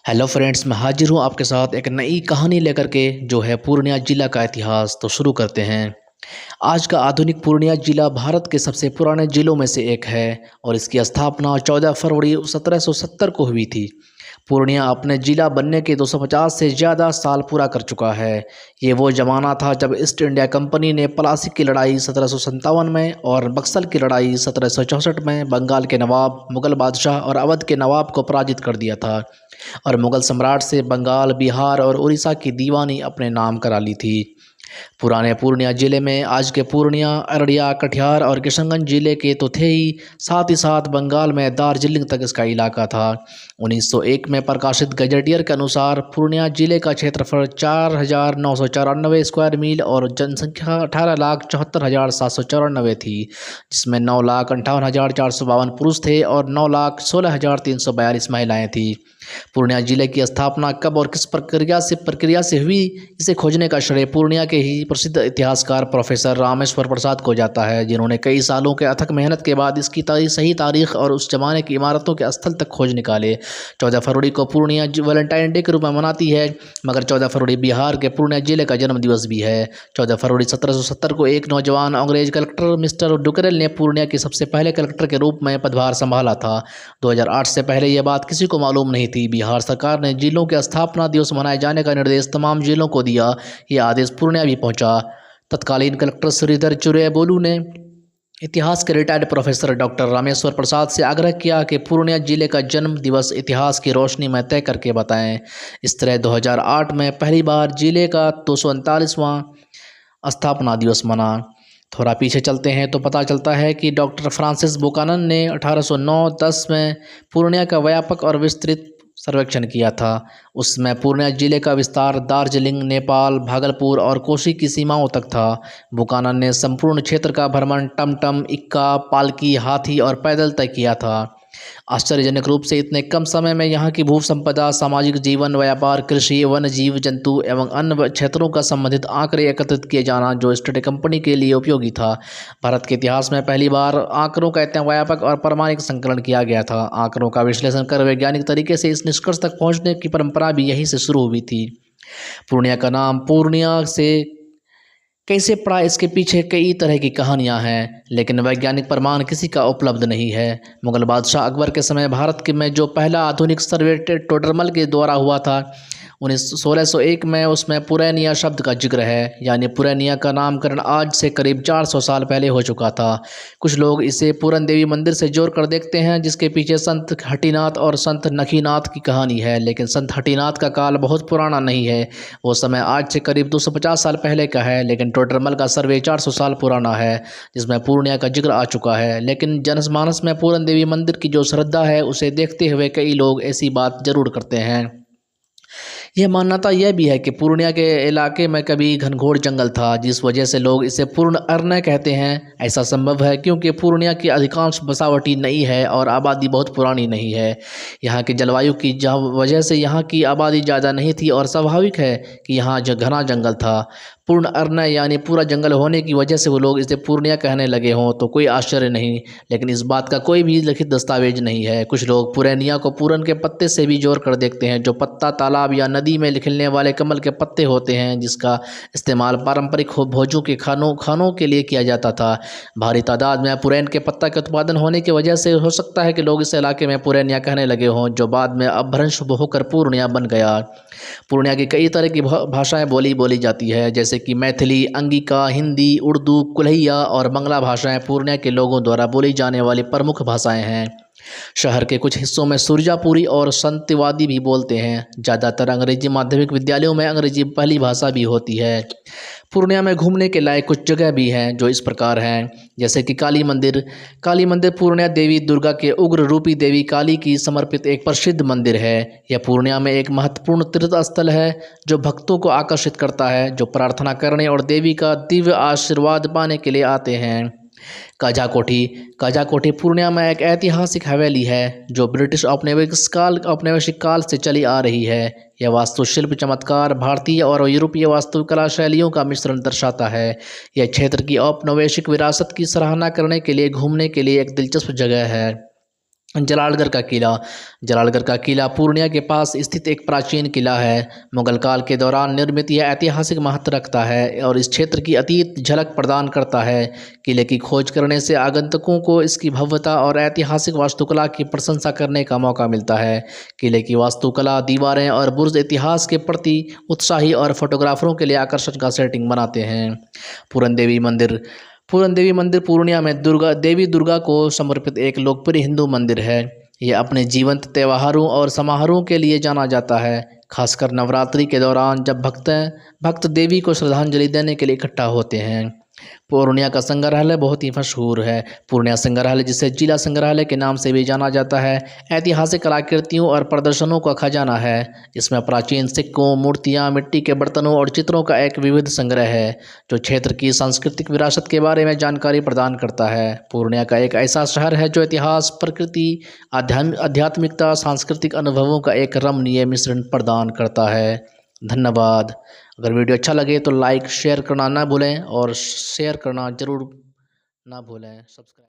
Hello friends, मैं हाजिर हूँ आपके साथ एक नई कहानी लेकर के जो है पूर्णिया जिला का इतिहास। तो शुरू करते हैं। आज का आधुनिक पूर्णिया जिला भारत के सबसे पुराने जिलों में से एक है और इसकी स्थापना 14 फरवरी 1770 को हुई थी। पूर्णिया अपने जिला बनने के 250 से ज़्यादा साल पूरा कर चुका है। ये वो ज़माना था जब ईस्ट इंडिया कंपनी ने प्लासी की लड़ाई 1757 में और बक्सर की लड़ाई 1764 में बंगाल के नवाब, मुग़ल बादशाह और अवध के नवाब को पराजित कर दिया था और मुग़ल सम्राट से बंगाल, बिहार और उड़ीसा की दीवानी अपने नाम करा ली थी। पुराने पूर्णिया ज़िले में आज के पूर्णिया, अररिया, कटिहार और किशनगंज ज़िले के तो थे ही साथ बंगाल में दार्जिलिंग तक इसका इलाका था। 1901 में प्रकाशित गजेटियर के अनुसार पूर्णिया ज़िले का क्षेत्रफल 4,994 स्क्वायर मील और जनसंख्या 18,74,794 थी, जिसमें 9,58,452 पुरुष थे और 9,16,342 महिलाएँ थीं। पूर्णिया जिले की स्थापना कब और किस प्रक्रिया से हुई, इसे खोजने का श्रेय पूर्णिया के ही प्रसिद्ध इतिहासकार प्रोफेसर रामेश्वर प्रसाद को जाता है, जिन्होंने कई सालों के अथक मेहनत के बाद इसकी सही तारीख और उस जमाने की इमारतों के स्थल तक खोज निकाले। 14 फरवरी को पूर्णिया वैलेंटाइन डे के रूप में मनाती है, मगर 14 फरवरी बिहार के पूर्णिया जिले का जन्म दिवस भी है। 14 फरवरी 1770 को एक नौजवान अंग्रेज कलेक्टर मिस्टर डुकरेल ने पूर्णिया के सबसे पहले कलेक्टर के रूप में पदभार संभाला था। 2008 से पहले यह बात किसी को मालूम नहीं थी। बिहार सरकार ने जिलों के स्थापना दिवस मनाए जाने का निर्देश तमाम जिलों को दिया। यह आदेश पूर्णिया भी पहुंचा। तत्कालीन कलेक्टर श्रीधर चुरेबोलू ने इतिहास के retired professor doctor Rameshwar Prasad से आग्रह किया कि पूर्णिया जिले का जन्म दिवस इतिहास की रोशनी में तय करके बताएं। इस तरह 2008 में पहली बार जिले का 239वां स्थापना दिवस मना। थोड़ा पीछे चलते हैं तो पता चलता है कि डॉक्टर फ्रांसिस बुकानन ने 1809-10 में पूर्णिया का व्यापक और विस्तृत सर्वेक्षण किया था। उसमें पूर्णिया जिले का विस्तार दार्जिलिंग, नेपाल, भागलपुर और कोशी की सीमाओं तक था। बुकानन ने संपूर्ण क्षेत्र का भ्रमण टमटम, इक्का, पालकी, हाथी और पैदल तय किया था। आश्चर्यजनक रूप से इतने कम समय में यहाँ की भू संपदा, सामाजिक जीवन, व्यापार, कृषि, वन्य जीव जंतु एवं अन्य क्षेत्रों का संबंधित आंकड़े एकत्रित किए जाना जो स्टडी कंपनी के लिए उपयोगी था। भारत के इतिहास में पहली बार आंकड़ों का इतना व्यापक और प्रामाणिक संकलन किया गया था। आंकड़ों का विश्लेषण कर वैज्ञानिक तरीके से इस निष्कर्ष तक पहुँचने की परंपरा भी यहीं से शुरू हुई थी। पूर्णिया का नाम पूर्णिया से कैसे पड़ा, इसके पीछे कई तरह की कहानियां हैं, लेकिन वैज्ञानिक प्रमाण किसी का उपलब्ध नहीं है। मुगल बादशाह अकबर के समय भारत के में जो पहला आधुनिक सर्वे टोडरमल के द्वारा हुआ था 1601 में, उसमें पुरैनिया शब्द का जिक्र है, यानी पुरैनिया का नामकरण आज से करीब 400 साल पहले हो चुका था। कुछ लोग इसे पूरन देवी मंदिर से जोड़ कर देखते हैं, जिसके पीछे संत हठीनाथ और संत नखीनाथ की कहानी है, लेकिन संत हठीनाथ का काल बहुत पुराना नहीं है। वो समय आज से करीब 250 साल पहले का है, लेकिन टोडरमल का सर्वे 400 साल पुराना है, जिसमें पूर्णिया का जिक्र आ चुका है। लेकिन जनमानस में पूरन देवी मंदिर की जो श्रद्धा है, उसे देखते हुए कई लोग ऐसी बात जरूर करते हैं। यह मान्यता यह भी है कि पूर्णिया के इलाके में कभी घनघोर जंगल था, जिस वजह से लोग इसे पूर्ण अरण्य कहते हैं। ऐसा संभव है क्योंकि पूर्णिया की अधिकांश बसावटी नई है और आबादी बहुत पुरानी नहीं है। यहाँ की जलवायु की वजह से यहाँ की आबादी ज़्यादा नहीं थी और स्वाभाविक है कि यहाँ घना जंगल था। पूर्ण अरण्य यानी पूरा जंगल होने की वजह से वो लोग इसे पूर्णिया कहने लगे हों तो कोई आश्चर्य नहीं, लेकिन इस बात का कोई भी लिखित दस्तावेज नहीं है। कुछ लोग पुरैनिया को पूरन के पत्ते से भी जोड़ कर देखते हैं, जो पत्ता तालाब या नदी में खिलने वाले कमल के पत्ते होते हैं, जिसका इस्तेमाल पारंपरिक भोजों के खानों के लिए किया जाता था। भारी तादाद में पुरैन के पत्ता के उत्पादन होने की वजह से हो सकता है कि लोग इस इलाके में पुरैनिया कहने लगे हों, जो बाद में अपभ्रंश होकर पूर्णिया बन गया। पूर्णिया की कई तरह की भाषाएं बोली जाती है, जैसे कि मैथिली, अंगिका, हिंदी, उर्दू, कुल्हिया और बंगला भाषाएं पूर्णिया के लोगों द्वारा बोली जाने वाली प्रमुख भाषाएं हैं। शहर के कुछ हिस्सों में सुरजापुरी और संतवादी भी बोलते हैं। ज़्यादातर अंग्रेजी माध्यमिक विद्यालयों में अंग्रेजी पहली भाषा भी होती है। पूर्णिया में घूमने के लायक कुछ जगह भी हैं जो इस प्रकार हैं, जैसे कि काली मंदिर। काली मंदिर पूर्णिया देवी दुर्गा के उग्र रूपी देवी काली की समर्पित एक प्रसिद्ध मंदिर है। यह पूर्णिया में एक महत्वपूर्ण तीर्थ स्थल है जो भक्तों को आकर्षित करता है, जो प्रार्थना करने और देवी का दिव्य आशीर्वाद पाने के लिए आते हैं। काजा कोठी पूर्णिया में एक ऐतिहासिक हवेली है जो ब्रिटिश औपनिवेशिक काल से चली आ रही है। यह वास्तुशिल्प चमत्कार भारतीय और यूरोपीय वास्तुकला शैलियों का मिश्रण दर्शाता है। यह क्षेत्र की औपनिवेशिक विरासत की सराहना करने के लिए घूमने के लिए एक दिलचस्प जगह है। जलालगढ़ का किला पूर्णिया के पास स्थित एक प्राचीन किला है। मुगल काल के दौरान निर्मित यह ऐतिहासिक महत्व रखता है और इस क्षेत्र की अतीत झलक प्रदान करता है। किले की खोज करने से आगंतुकों को इसकी भव्यता और ऐतिहासिक वास्तुकला की प्रशंसा करने का मौका मिलता है। किले की वास्तुकला, दीवारें और बुर्ज इतिहास के प्रति उत्साही और फोटोग्राफरों के लिए आकर्षण का सेटिंग बनाते हैं। पूरन देवी मंदिर पूर्णिया में देवी दुर्गा को समर्पित एक लोकप्रिय हिंदू मंदिर है। यह अपने जीवंत त्योहारों और समारोहों के लिए जाना जाता है, खासकर नवरात्रि के दौरान जब भक्त देवी को श्रद्धांजलि देने के लिए इकट्ठा होते हैं। पूर्णिया का संग्रहालय बहुत ही मशहूर है। पूर्णिया संग्रहालय, जिसे जिला संग्रहालय के नाम से भी जाना जाता है, ऐतिहासिक कलाकृतियों और प्रदर्शनों का खजाना है। इसमें प्राचीन सिक्कों, मूर्तियां, मिट्टी के बर्तनों और चित्रों का एक विविध संग्रह है, जो क्षेत्र की सांस्कृतिक विरासत के बारे में जानकारी प्रदान करता है। पूर्णिया का एक ऐसा शहर है जो इतिहास, प्रकृति, आध्यात्मिकता, सांस्कृतिक अनुभवों का एक रमणीय मिश्रण प्रदान करता है। धन्यवाद। अगर वीडियो अच्छा लगे तो लाइक शेयर करना ना भूलें और शेयर करना ज़रूर ना भूलें। सब्सक्राइब